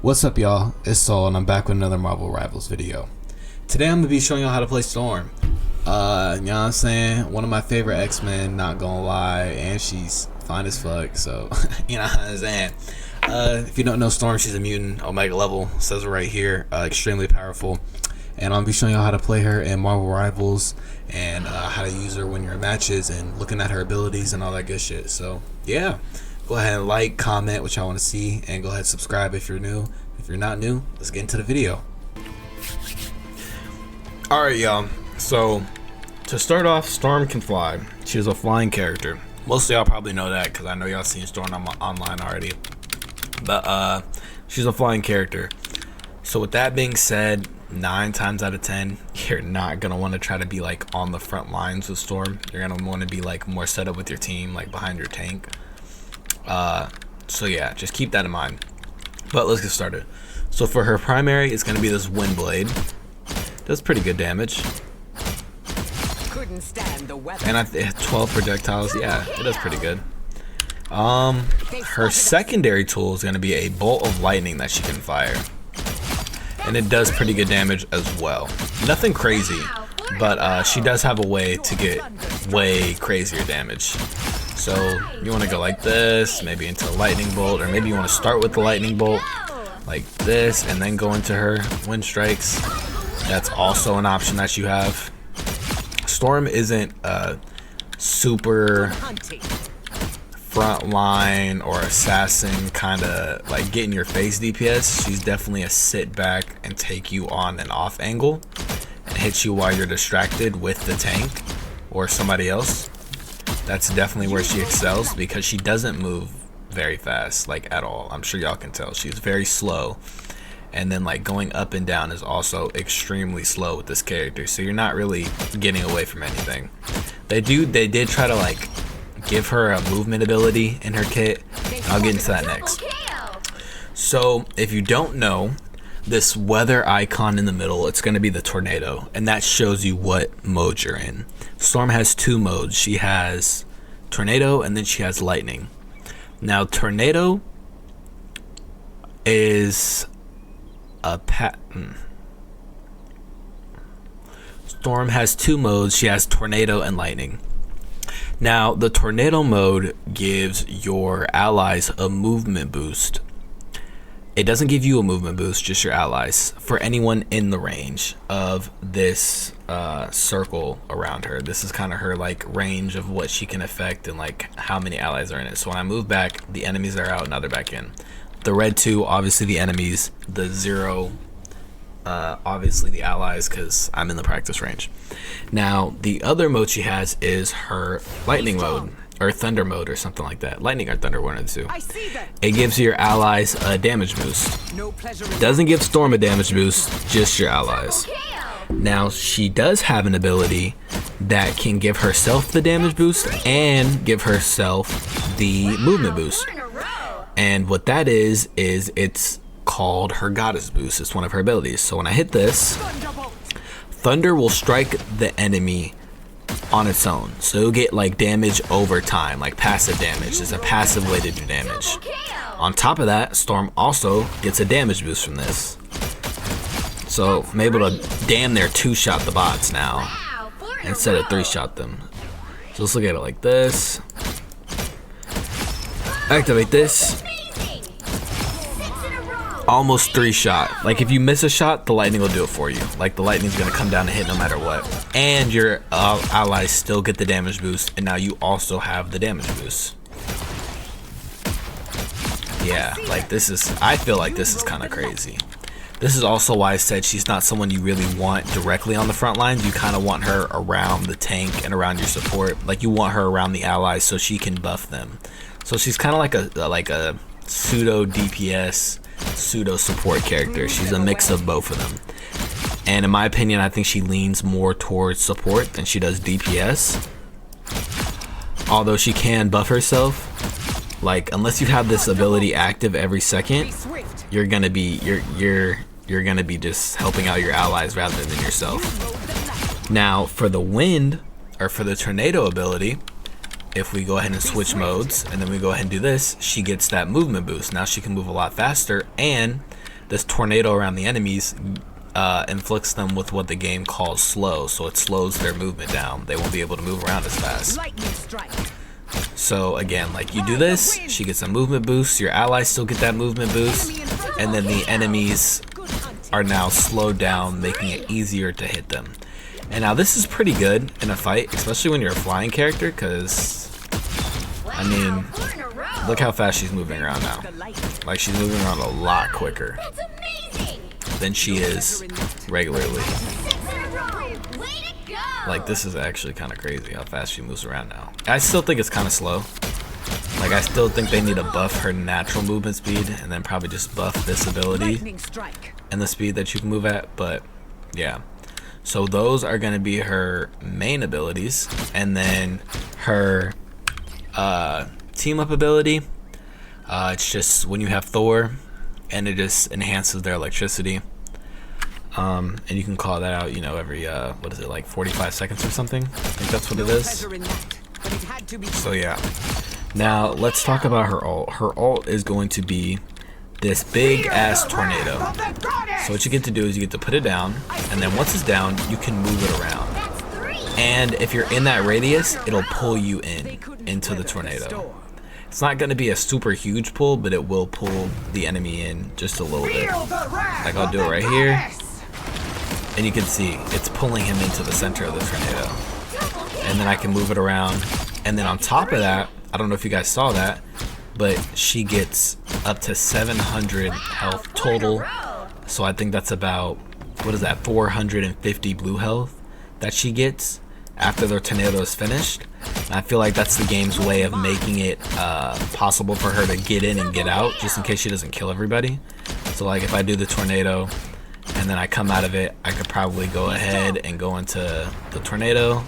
What's up, y'all? It's Saul and I'm back with another Marvel Rivals video. Today I'm gonna be showing y'all how to play Storm. You know what I'm saying? One of my favorite X-Men, not gonna lie, and she's fine as fuck, so you know what I'm saying. If you don't know Storm, she's a mutant, Omega level, says it right here, extremely powerful. And I'm gonna be showing y'all how to play her in Marvel Rivals and how to use her when you're in matches and looking at her abilities and all that good shit. So yeah, go ahead and like, comment what y'all want to see, and go ahead and subscribe if you're new. If you're not new, let's get into the video. Alright, y'all, so to start off, Storm can fly. She's a flying character. Most of y'all probably know that because I know y'all seen Storm online already. But she's a flying character. So with that being said, 9 times out of 10, you're not gonna want to try to be like on the front lines with Storm. You're gonna want to be like more set up with your team, like behind your tank. So yeah, just keep that in mind. But let's get started. So for her primary, it's gonna be this Wind Blade. Does pretty good damage. Couldn't stand the weather. And 12 projectiles, yeah, it does pretty good. Her secondary tool is gonna be a bolt of lightning that she can fire. And it does pretty good damage as well. Nothing crazy, but she does have a way to get way crazier damage. So you want to go like this, maybe into a lightning bolt, or maybe you want to start with the lightning bolt like this and then go into her wind strikes. That's also an option that you have. Storm isn't a super frontline or assassin kind of like get in your face DPS. She's definitely a sit back and take you on and off angle and hit you while you're distracted with the tank or somebody else. That's definitely where she excels because she doesn't move very fast, like at all. I'm sure y'all can tell she's very slow, and then like going up and down is also extremely slow with this character, so you're not really getting away from anything. They did try to like give her a movement ability in her kit. I'll get into that next. So if you don't know, this weather icon in the middle, it's going to be the tornado, and that shows you what mode you're in. Storm has 2 modes. She has tornado and then she has lightning. Now tornado is a pattern. Storm has 2 modes. She has tornado and lightning. Now the tornado mode gives your allies a movement boost. It doesn't give you a movement boost, just your allies, for anyone in the range of this circle around her. This is kind of her like range of what she can affect and like how many allies are in it. So when I move back, the enemies are out, now they're back in. The red 2, obviously the enemies. The 0, obviously the allies, because I'm in the practice range. Now the other mode she has is her lightning mode, or thunder mode, or something like that. Lightning or thunder, one of the 2. It gives your allies a damage boost. Doesn't give Storm a damage boost, just your allies. Now she does have an ability that can give herself the damage boost and give herself the movement boost. And what that is it's called her goddess boost. It's one of her abilities. So when I hit this, thunder will strike the enemy on its own, so you'll get like damage over time, like passive damage. It's a passive way to do damage. On top of that, Storm also gets a damage boost from this, so I'm able to damn near 2-shot the bots now instead of 3-shot them. So let's look at it like this. Activate this. Almost 3-shot. Like if you miss a shot, the lightning will do it for you. Like the lightning's gonna come down and hit no matter what. And your allies still get the damage boost, and now you also have the damage boost. Yeah, like this is, I feel like this is kind of crazy. This is also why I said she's not someone you really want directly on the front lines. You kind of want her around the tank and around your support. Like you want her around the allies so she can buff them. So she's kind of like a pseudo DPS, pseudo support character. She's a mix of both of them, and in my opinion I think she leans more towards support than she does DPS, although she can buff herself. Like unless you have this ability active every second, you're gonna be you're gonna be just helping out your allies rather than yourself. Now for the wind, or for the tornado ability, if we go ahead and switch modes and then we go ahead and do this, she gets that movement boost. Now she can move a lot faster, and this tornado around the enemies inflicts them with what the game calls slow, so it slows their movement down. They won't be able to move around as fast. Lightning strike. So again, like you do this, she gets a movement boost, your allies still get that movement boost, and then the enemies are now slowed down, making it easier to hit them. And now this is pretty good in a fight, especially when you're a flying character, because I mean, look how fast she's moving around now. Like, she's moving around a lot quicker than she is regularly. Like, this is actually kind of crazy how fast she moves around now. I still think it's kind of slow. Like, I still think they need to buff her natural movement speed and then probably just buff this ability and the speed that you can move at. But yeah, so those are going to be her main abilities. And then her team up ability, it's just when you have Thor, and it just enhances their electricity. And you can call that out, you know, every what is it, like 45 seconds or something? I think that's what it is. So yeah, now let's talk about her ult. Her ult is going to be this big ass tornado. So what you get to do is you get to put it down, and then once it's down, you can move it around. And if you're in that radius, it'll pull you into the tornado. It's not going to be a super huge pull, but it will pull the enemy in just a little bit. Like, I'll do it right here, and you can see it's pulling him into the center of the tornado. And then I can move it around, and then on top of that, I don't know if you guys saw that, but she gets up to 700 health total. So I think that's about, what is that, 450 blue health that she gets after the tornado is finished. And I feel like that's the game's way of making it possible for her to get in and get out, just in case she doesn't kill everybody. So like, if I do the tornado and then I come out of it, I could probably go ahead and go into the tornado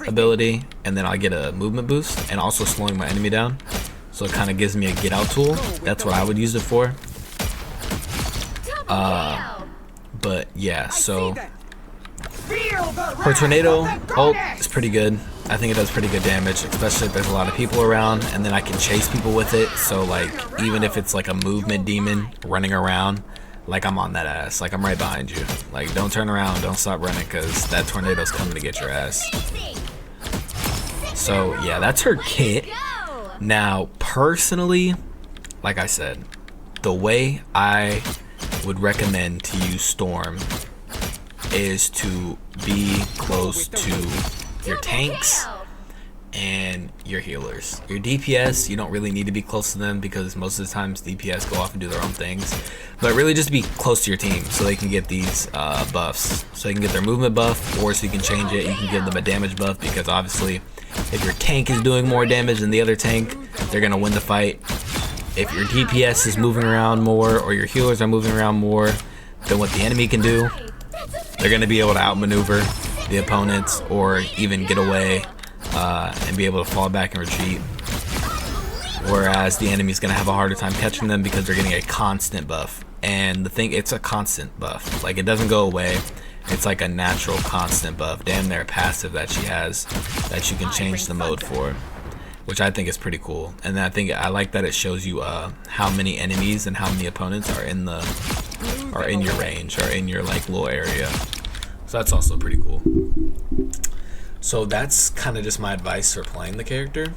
ability, and then I'll get a movement boost and also slowing my enemy down. So it kind of gives me a get out tool. That's what I would use it for. But yeah, so her tornado ult is pretty good. I think it does pretty good damage, especially if there's a lot of people around, and then I can chase people with it. So like, even if it's like a movement demon running around, like, I'm on that ass. Like, I'm right behind you. Like, don't turn around, don't stop running, because that tornado's coming to get your ass. So yeah, that's her kit. Now personally, like I said, the way I would recommend to use Storm is to be close to your tanks and your healers. Your DPS, you don't really need to be close to them, because most of the times DPS go off and do their own things. But really just be close to your team so they can get these buffs. So they can get their movement buff, or so you can change it, you can give them a damage buff, because obviously if your tank is doing more damage than the other tank, they're gonna win the fight. If your DPS is moving around more, or your healers are moving around more than what the enemy can do, they're gonna be able to outmaneuver the opponents, or even get away and be able to fall back and retreat. Whereas the enemy's gonna have a harder time catching them, because they're getting a constant buff. And the thing, it's a constant buff. Like, it doesn't go away. It's like a natural constant buff, damn near passive that she has, that you can change the mode for, which I think is pretty cool. And I think I like that it shows you how many enemies and how many opponents are in your range, or in your like little area. So that's also pretty cool. So that's kind of just my advice for playing the character.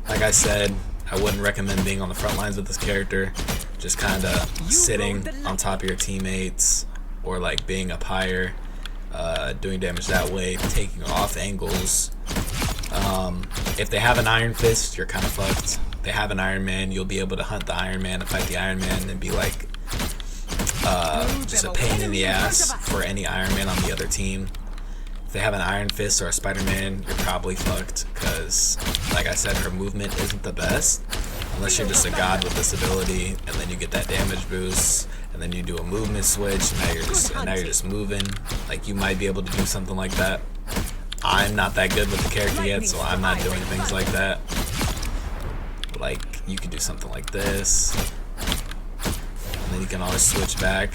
Like I said, I wouldn't recommend being on the front lines with this character. Just kind of sitting on top of your teammates, or like being up higher, doing damage that way, taking off angles. If they have an Iron Fist, you're kind of fucked. If they have an Iron Man, you'll be able to hunt the Iron Man and fight the Iron Man and be like just a pain in the ass for any Iron Man on the other team. If they have an Iron Fist or a Spider-Man, you're probably fucked, because like I said, her movement isn't the best, unless you're just a god with this ability, and then you get that damage boost, and then you do a movement switch, and now you're just moving. Like, you might be able to do something like that. I'm not that good with the character yet, so I'm not doing things like that. Like, you can do something like this, and then you can always switch back.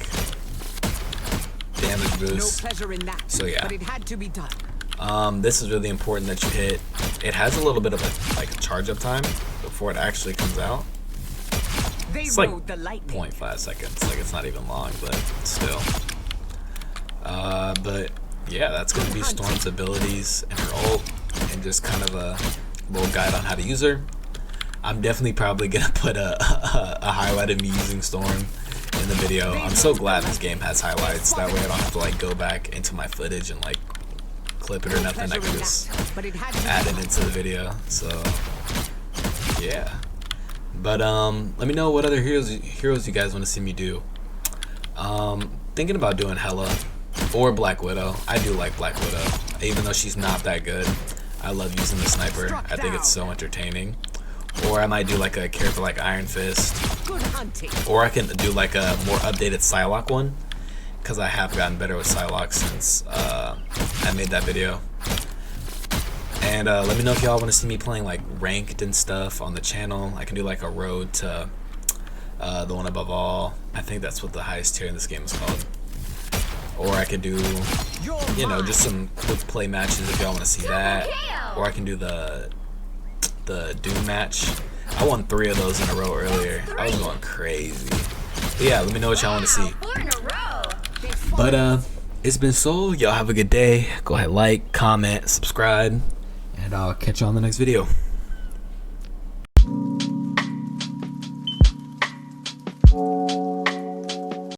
Damage boost. So yeah, this is really important that you hit. It has a little bit of a charge up time before it actually comes out. They It's like rode the lightning. 0.5 seconds. Like it's not even long, but still. But yeah, that's gonna be Storm's abilities and her ult, and just kind of a little guide on how to use her. I'm definitely probably gonna put a highlight of me using Storm in the video. I'm so glad this game has highlights. That way I don't have to like go back into my footage and like clip it or nothing. I can just add it into the video. So yeah. But let me know what other heroes you guys want to see me do. Thinking about doing Hela or Black Widow. I do like Black Widow, even though she's not that good. I love using the sniper. I think it's so entertaining. Or I might do like a character like Iron Fist. Or I can do like a more updated Psylocke one, because I have gotten better with Psylocke since I made that video. And let me know if y'all want to see me playing like ranked and stuff on the channel. I can do like a road to the one above all. I think that's what the highest tier in this game is called. Or I could do, you know, just some quick play matches if y'all want to see that. Or I can do the Doom match. I won 3 of those in a row earlier. I was going crazy. But yeah, let me know what y'all want to see. But it's been Soul. Y'all have a good day. Go ahead, like, comment, subscribe, and I'll catch you on the next video.